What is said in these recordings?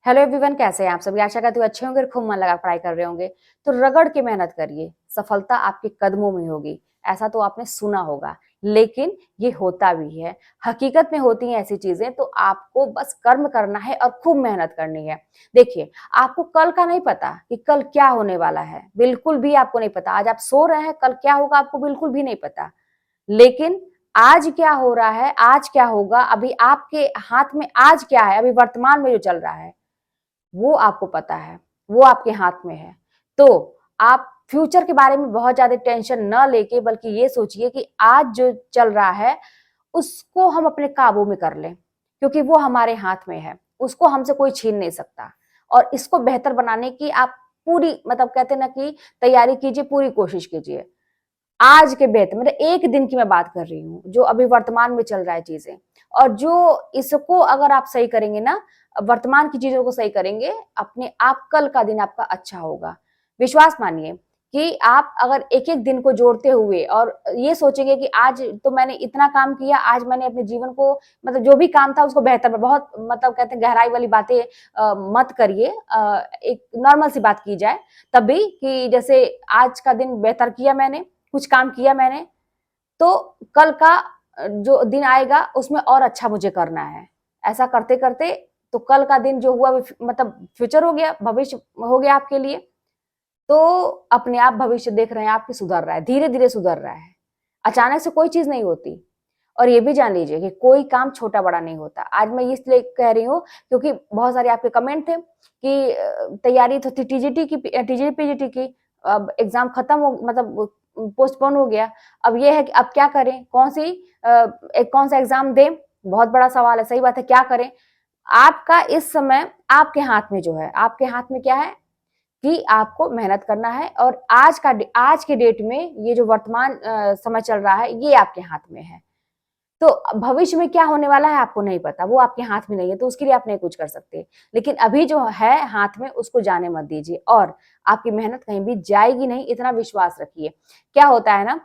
Hello everyone, कैसे हैं आप सभी। आशा करती हूँ अच्छे होंगे और खूब मन लगा पढ़ाई कर रहे होंगे। तो रगड़ के मेहनत करिए, सफलता आपके कदमों में होगी। ऐसा तो आपने सुना होगा, लेकिन ये होता भी है। हकीकत में होती हैं ऐसी चीजें। तो आपको बस कर्म करना है और खूब मेहनत करनी है। देखिए, आपको कल का नहीं पता कि कल क्या होने वाला है, बिल्कुल भी आपको नहीं पता। आज आप सो रहे हैं, कल क्या होगा आपको बिल्कुल भी नहीं पता। लेकिन आज क्या हो रहा है, आज क्या होगा, अभी आपके हाथ में आज क्या है, अभी वर्तमान में जो चल रहा है वो आपको पता है, वो आपके हाथ में है। तो आप फ्यूचर के बारे में बहुत ज्यादा टेंशन न लेके बल्कि ये सोचिए कि आज जो चल रहा है उसको हम अपने काबू में कर लें, क्योंकि वो हमारे हाथ में है, उसको हमसे कोई छीन नहीं सकता। और इसको बेहतर बनाने की आप पूरी मतलब कहते हैं ना कि तैयारी कीजिए, पूरी कोशिश कीजिए। आज के बेहतर मतलब एक दिन की मैं बात कर रही हूँ, जो अभी वर्तमान में चल रहा है चीजें। और जो इसको अगर आप सही करेंगे ना, वर्तमान की चीजों को सही करेंगे, अपने आप कल का दिन आपका अच्छा होगा। विश्वास मानिए कि आप अगर एक एक दिन को जोड़ते हुए और ये सोचेंगे कि आज तो मैंने इतना काम किया, आज मैंने अपने जीवन को मतलब जो भी काम था उसको बेहतर, बहुत मतलब कहते हैं गहराई वाली बातें मत करिए। एक नॉर्मल सी बात की जाए तभी कि जैसे आज का दिन बेहतर किया मैंने, कुछ काम किया मैंने, तो कल का जो दिन आएगा उसमें और अच्छा मुझे करना है। ऐसा करते करते तो कल का दिन जो हुआ मतलब फ्यूचर हो गया, भविष्य हो गया आपके लिए। तो अपने आप भविष्य देख रहे हैं आपके सुधर रहा है, धीरे धीरे सुधर रहा है। अचानक से कोई चीज नहीं होती। और ये भी जान लीजिए कि कोई काम छोटा बड़ा नहीं होता। आज मैं इसलिए कह रही हूँ क्योंकि बहुत सारे आपके कमेंट थे कि तैयारी तो थी टीजीटी की, टीजीटी पीजीटी की, अब एग्जाम खत्म हो मतलब पोस्टपोन हो गया। अब ये है कि अब क्या करें, कौन सा एग्जाम दें, बहुत बड़ा सवाल है। सही बात है, क्या करें। आपका इस समय आपके हाथ में जो है, आपके हाथ में क्या है कि आपको मेहनत करना है। और आज के डेट में ये जो वर्तमान समय चल रहा है ये आपके हाथ में है। तो भविष्य में क्या होने वाला है आपको नहीं पता, वो आपके हाथ में नहीं है, तो उसके लिए आप नहीं कुछ कर सकते। लेकिन अभी जो है हाथ में उसको जाने मत दीजिए, और आपकी मेहनत कहीं भी जाएगी नहीं, इतना विश्वास रखिए। क्या होता है ना,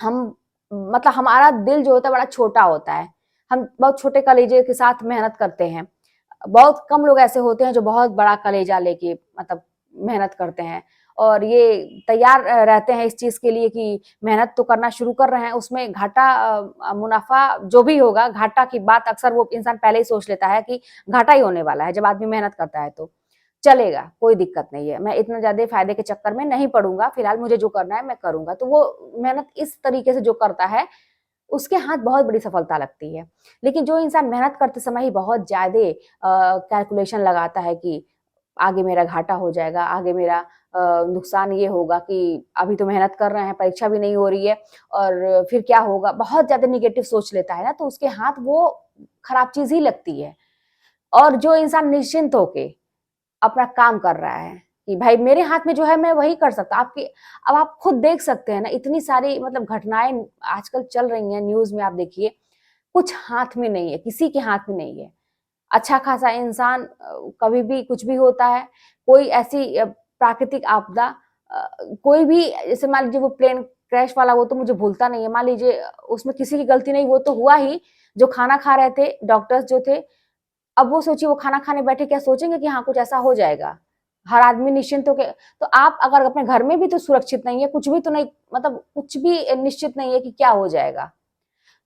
हम मतलब हमारा दिल जो होता है बड़ा छोटा होता है। हम बहुत छोटे कलेजे के साथ मेहनत करते हैं। बहुत कम लोग ऐसे होते हैं जो बहुत बड़ा कलेजा लेके मतलब मेहनत करते हैं और ये तैयार रहते हैं इस चीज के लिए कि मेहनत तो करना शुरू कर रहे हैं, उसमें घाटा मुनाफा जो भी होगा, घाटा की बात अक्सर वो इंसान पहले ही सोच लेता है कि घाटा ही होने वाला है। जब आदमी मेहनत करता है तो चलेगा, कोई दिक्कत नहीं है, मैं इतना ज्यादा फायदे के चक्कर में नहीं पड़ूंगा, फिलहाल मुझे जो करना है मैं करूंगा। तो वो मेहनत इस तरीके से जो करता है उसके हाथ बहुत बड़ी सफलता लगती है। लेकिन जो इंसान मेहनत करते समय ही बहुत ज्यादा कैलकुलेशन लगाता है कि आगे मेरा घाटा हो जाएगा, आगे मेरा नुकसान ये होगा कि अभी तो मेहनत कर रहे हैं, परीक्षा भी नहीं हो रही है और फिर क्या होगा, बहुत ज्यादा निगेटिव सोच लेता है ना, तो उसके हाथ वो खराब चीज ही लगती है। और जो इंसान निश्चिंत होके अपना काम कर रहा है कि भाई मेरे हाथ में जो है मैं वही कर सकता, आपकी अब आप खुद देख सकते हैं ना, इतनी सारी मतलब घटनाएं आजकल चल रही हैं न्यूज में, आप देखिए कुछ हाथ में नहीं है, किसी के हाथ में नहीं है। अच्छा खासा इंसान कभी भी कुछ भी होता है। कोई ऐसी प्राकृतिक आपदा, कोई भी, जैसे मान लीजिए वो प्लेन क्रैश वाला, वो तो मुझे भूलता नहीं है। मान लीजिए उसमें किसी की गलती नहीं, वो तो हुआ ही। जो खाना खा रहे थे डॉक्टर्स जो थे, अब वो सोचिए वो खाना खाने बैठे क्या सोचेंगे कि हाँ कुछ ऐसा हो जाएगा। हर आदमी निश्चिंत होके, तो आप अगर अपने घर में भी तो सुरक्षित नहीं है, कुछ भी तो नहीं, मतलब कुछ भी निश्चित नहीं है कि क्या हो जाएगा,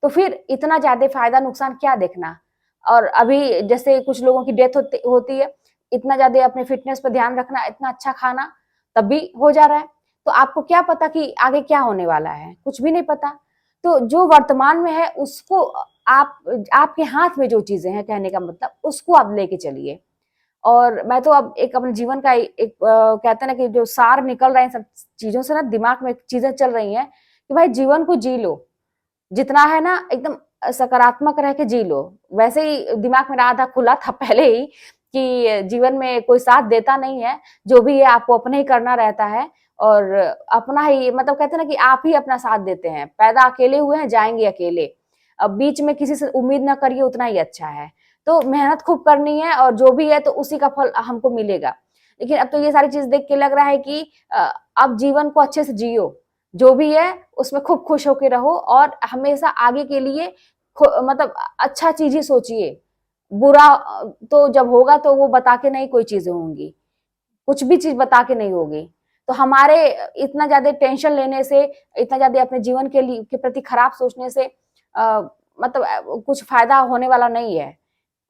तो फिर इतना ज्यादा फायदा नुकसान क्या देखना। और अभी जैसे कुछ लोगों की डेथ होती है, इतना ज्यादा अपने फिटनेस पर ध्यान रखना, इतना अच्छा खाना, तब भी हो जा रहा है। तो आपको क्या पता कि आगे क्या होने वाला है, कुछ भी नहीं पता। तो जो वर्तमान में है उसको आप, आपके हाथ में जो चीजें हैं, कहने का मतलब उसको आप लेके चलिए। और मैं तो अब एक अपने जीवन का कहते हैं ना कि जो सार निकल रहे हैं सब चीजों से ना, दिमाग में चीजें चल रही हैं कि भाई जीवन को जी लो, जितना है ना एकदम सकारात्मक रह के जी लो। वैसे ही दिमाग मेरा आधा खुला था पहले ही कि जीवन में कोई साथ देता नहीं है, जो भी है आपको अपने ही करना रहता है। और अपना ही मतलब कहते हैं ना कि आप ही अपना साथ देते हैं, पैदा अकेले हुए हैं जाएंगे अकेले। अब बीच में किसी से उम्मीद ना करिए, उतना ही अच्छा है। तो मेहनत खूब करनी है और जो भी है तो उसी का फल हमको मिलेगा। लेकिन अब तो ये सारी चीज देख के लग रहा है कि अब जीवन को अच्छे से जियो, जो भी है उसमें खूब खुश होके रहो और हमेशा आगे के लिए मतलब अच्छा चीज ही सोचिए। बुरा तो जब होगा तो वो बता के नहीं कोई चीजें होंगी, कुछ भी चीज बता के नहीं होगी। तो हमारे इतना ज्यादा टेंशन लेने से, इतना ज्यादा अपने जीवन के प्रति खराब सोचने से मतलब कुछ फायदा होने वाला नहीं है।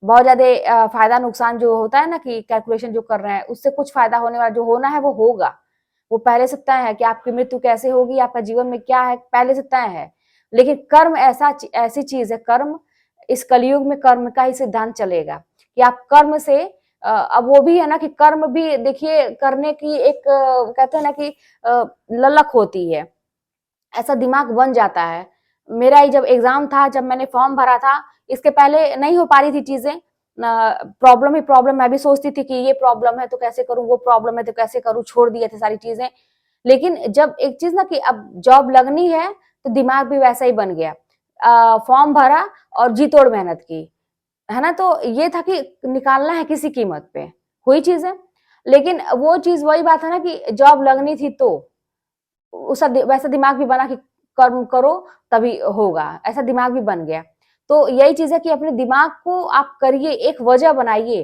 बहुत ज्यादा फायदा नुकसान जो होता है ना कि कैलकुलेशन जो कर रहे हैं, उससे कुछ फायदा होने वाला, जो होना है वो होगा। वो पहले से तय है कि आपकी मृत्यु कैसे होगी, आपका जीवन में क्या है, पहले से तय है। लेकिन कर्म ऐसी चीज है, कर्म इस कलयुग में कर्म का ही सिद्धांत चलेगा कि आप कर्म से अब वो भी है ना कि कर्म भी देखिए करने की एक कहते हैं ना कि ललक होती है, ऐसा दिमाग बन जाता है। मेरा ही जब एग्जाम था, जब मैंने फॉर्म भरा था, इसके पहले नहीं हो पा रही थी चीजें, प्रॉब्लम ही प्रॉब्लम, मैं भी सोचती थी कि ये प्रॉब्लम है तो कैसे करूं, वो प्रॉब्लम है तो कैसे करूं, छोड़ दिए थे सारी चीजें। लेकिन जब एक चीज ना कि अब जॉब लगनी है तो दिमाग भी वैसा ही बन गया, फॉर्म भरा और जी तोड़ मेहनत की, है ना। तो ये था कि निकालना है किसी कीमत पे, हुई चीजें। लेकिन वो चीज वही बात है ना कि जॉब लगनी थी तो वैसा दिमाग भी बना कि कर्म करो तभी होगा, ऐसा दिमाग भी बन गया। तो यही चीज है कि अपने दिमाग को आप करिए, एक वजह बनाइए।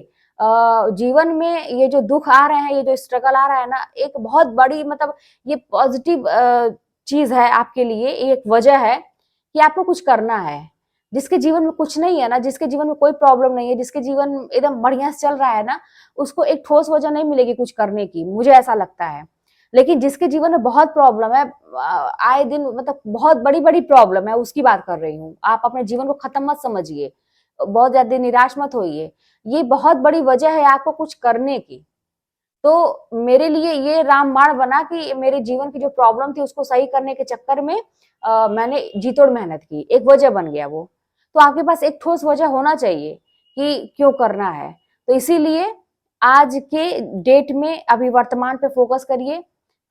जीवन में ये जो दुख आ रहे हैं, ये जो स्ट्रगल आ रहा है ना, एक बहुत बड़ी मतलब ये पॉजिटिव चीज है आपके लिए, एक वजह है कि आपको कुछ करना है। जिसके जीवन में कुछ नहीं है ना, जिसके जीवन में कोई प्रॉब्लम नहीं है, जिसके जीवन एकदम बढ़िया से चल रहा है ना, उसको एक ठोस वजह नहीं मिलेगी कुछ करने की, मुझे ऐसा लगता है। लेकिन जिसके जीवन में बहुत प्रॉब्लम है, आए दिन मतलब बहुत बड़ी बड़ी प्रॉब्लम है, उसकी बात कर रही हूँ। आप अपने जीवन को खत्म मत समझिए, बहुत ज्यादा निराश मत होइए, ये बहुत बड़ी वजह है आपको कुछ करने की। तो मेरे लिए ये रामबाण बना कि मेरे जीवन की जो प्रॉब्लम थी उसको सही करने के चक्कर में मैंने जी तोड़ मेहनत की, एक वजह बन गया वो। तो आपके पास एक ठोस वजह होना चाहिए कि क्यों करना है। तो इसीलिए आज के डेट में अभी वर्तमान पे फोकस करिए,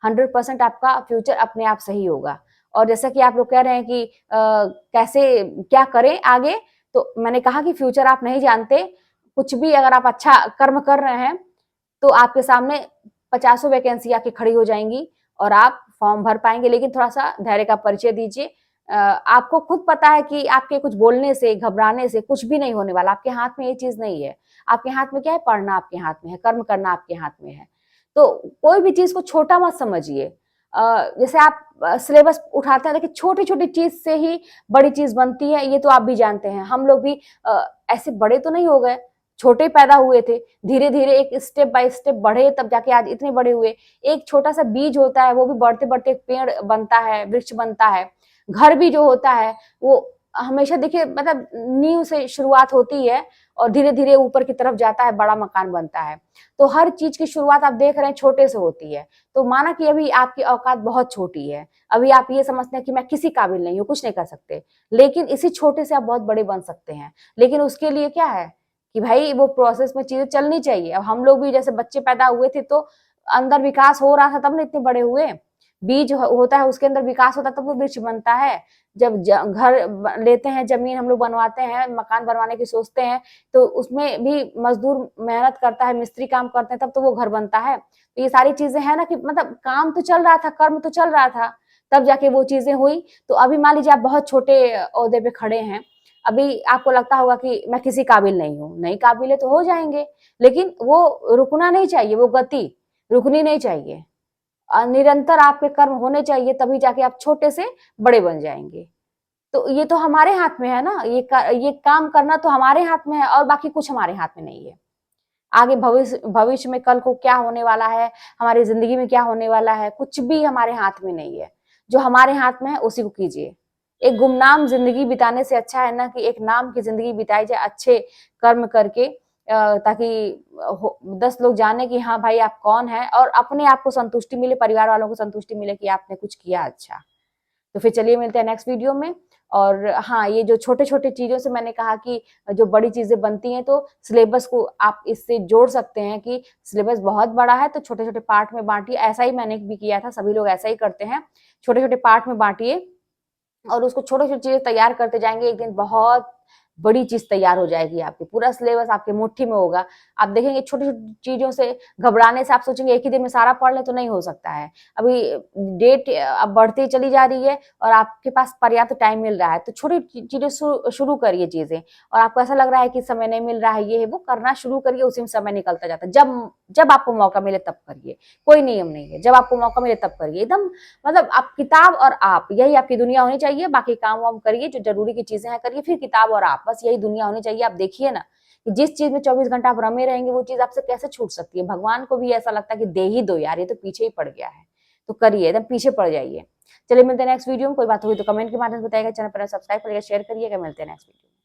100% आपका फ्यूचर अपने आप सही होगा। और जैसा कि आप लोग कह रहे हैं कि कैसे क्या करें आगे, तो मैंने कहा कि फ्यूचर आप नहीं जानते, कुछ भी अगर आप अच्छा कर्म कर रहे हैं तो आपके सामने पचासों वैकेंसी आके खड़ी हो जाएंगी और आप फॉर्म भर पाएंगे। लेकिन थोड़ा सा धैर्य का परिचय दीजिए। आपको खुद पता है कि आपके कुछ बोलने से, घबराने से कुछ भी नहीं होने वाला, आपके हाथ में ये चीज नहीं है। आपके हाथ में क्या है, पढ़ना आपके हाथ में है, कर्म करना आपके हाथ में है। तो कोई भी चीज को छोटा मत समझिए। जैसे आप सिलेबस उठाते हैं, देखिए छोटी छोटी चीज से ही बड़ी चीज बनती है, ये तो आप भी जानते हैं। हम लोग भी ऐसे बड़े तो नहीं हो गए, छोटे पैदा हुए थे, धीरे धीरे एक स्टेप बाय स्टेप बढ़े, तब जाके आज इतने बड़े हुए। एक छोटा सा बीज होता है, वो भी बढ़ते बढ़ते एक पेड़ बनता है, वृक्ष बनता है। घर भी जो होता है वो हमेशा देखिए मतलब नींव से शुरुआत होती है और धीरे धीरे ऊपर की तरफ जाता है, बड़ा मकान बनता है। तो हर चीज की शुरुआत आप देख रहे हैं छोटे से होती है। तो माना कि अभी आपकी औकात बहुत छोटी है, अभी आप ये समझते हैं कि मैं किसी काबिल नहीं हूँ, कुछ नहीं कर सकते, लेकिन इसी छोटे से आप बहुत बड़े बन सकते हैं। लेकिन उसके लिए क्या है कि भाई वो प्रोसेस में चीजें चलनी चाहिए। अब हम लोग भी जैसे बच्चे पैदा हुए थे तो अंदर विकास हो रहा था, तब ना इतने बड़े हुए। बीज होता है, उसके अंदर विकास होता है, तब वो वृक्ष बनता है। जब घर लेते हैं, जमीन हम लोग बनवाते हैं, मकान बनवाने की सोचते हैं, तो उसमें भी मजदूर मेहनत करता है, मिस्त्री काम करते हैं, तब तो वो घर बनता है। तो ये सारी चीजें हैं ना कि मतलब काम तो चल रहा था, कर्म तो चल रहा था, तब जाके वो चीजें हुई। तो अभी मान लीजिए आप बहुत छोटे ओहदे पे खड़े हैं, अभी आपको लगता होगा कि मैं किसी काबिल नहीं हूँ, नहीं काबिल है तो हो जाएंगे। लेकिन वो रुकना नहीं चाहिए, वो गति रुकनी नहीं चाहिए। निरंतर आपके कर्म होने चाहिए, तभी जाके आप छोटे से बड़े बन जाएंगे। तो ये तो हमारे हाथ में है ना, ये काम करना तो हमारे हाथ में है, और बाकी कुछ हमारे हाथ में नहीं है। आगे भविष्य भविष्य में कल को क्या होने वाला है, हमारी जिंदगी में क्या होने वाला है, कुछ भी हमारे हाथ में नहीं है। जो हमारे हाथ में है उसी को कीजिए। एक गुमनाम जिंदगी बिताने से अच्छा है ना कि एक नाम की जिंदगी बिताई जाए, अच्छे कर्म करके, ताकि 10 लोग जाने कि हाँ भाई आप कौन है, और अपने आप को संतुष्टि मिले, परिवार वालों को संतुष्टि मिले कि आपने कुछ किया अच्छा। तो फिर चलिए मिलते हैं नेक्स्ट वीडियो में। और हाँ, ये जो छोटे छोटे चीजों से मैंने कहा कि जो बड़ी चीजें बनती हैं, तो सिलेबस को आप इससे जोड़ सकते हैं कि सिलेबस बहुत बड़ा है तो छोटे छोटे पार्ट में बांटिए। ऐसा ही मैंने भी किया था, सभी लोग ऐसा ही करते हैं, छोटे छोटे पार्ट में बांटिए और उसको छोटे छोटे चीजें तैयार करते जाएंगे, एक दिन बहुत बड़ी चीज तैयार हो जाएगी आपकी, पूरा सिलेबस आपके मुट्ठी में होगा। आप देखेंगे छोटी छोटी चीजों से घबराने से आप सोचेंगे एक ही दिन में सारा पढ़ ले, तो नहीं हो सकता है। अभी डेट अब बढ़ती चली जा रही है और आपके पास पर्याप्त टाइम मिल रहा है, तो छोटी चीजें शुरू करिए चीजें। और आपको ऐसा लग रहा है कि समय नहीं मिल रहा है, ये है वो, करना शुरू करिए, उसी में समय निकलता जाता है। जब जब आपको मौका मिले तब करिए, कोई नियम नहीं है, जब आपको मौका मिले तब करिए। एकदम मतलब आप किताब और आप, यही आपकी दुनिया होनी चाहिए। बाकी काम वाम करिए, जो जरूरी की चीजें हैं करिए, फिर किताब और आप, बस यही दुनिया होनी चाहिए। आप देखिए ना कि जिस चीज में 24 घंटा आप रमे रहेंगे वो चीज आपसे कैसे छूट सकती है। भगवान को भी ऐसा लगता है कि दे ही दो यार, ये तो पीछे ही पड़ गया है, तो करिए, एकदम पीछे पड़ जाइए। चलिए मिलते हैं नेक्स्ट वीडियो में। कोई बात हुई तो कमेंट के माध्यम से बताइएगा, चैनल पर सब्सक्राइब करिएगा, शेयर करिएगा। मिलते हैं नेक्स्ट वीडियो में।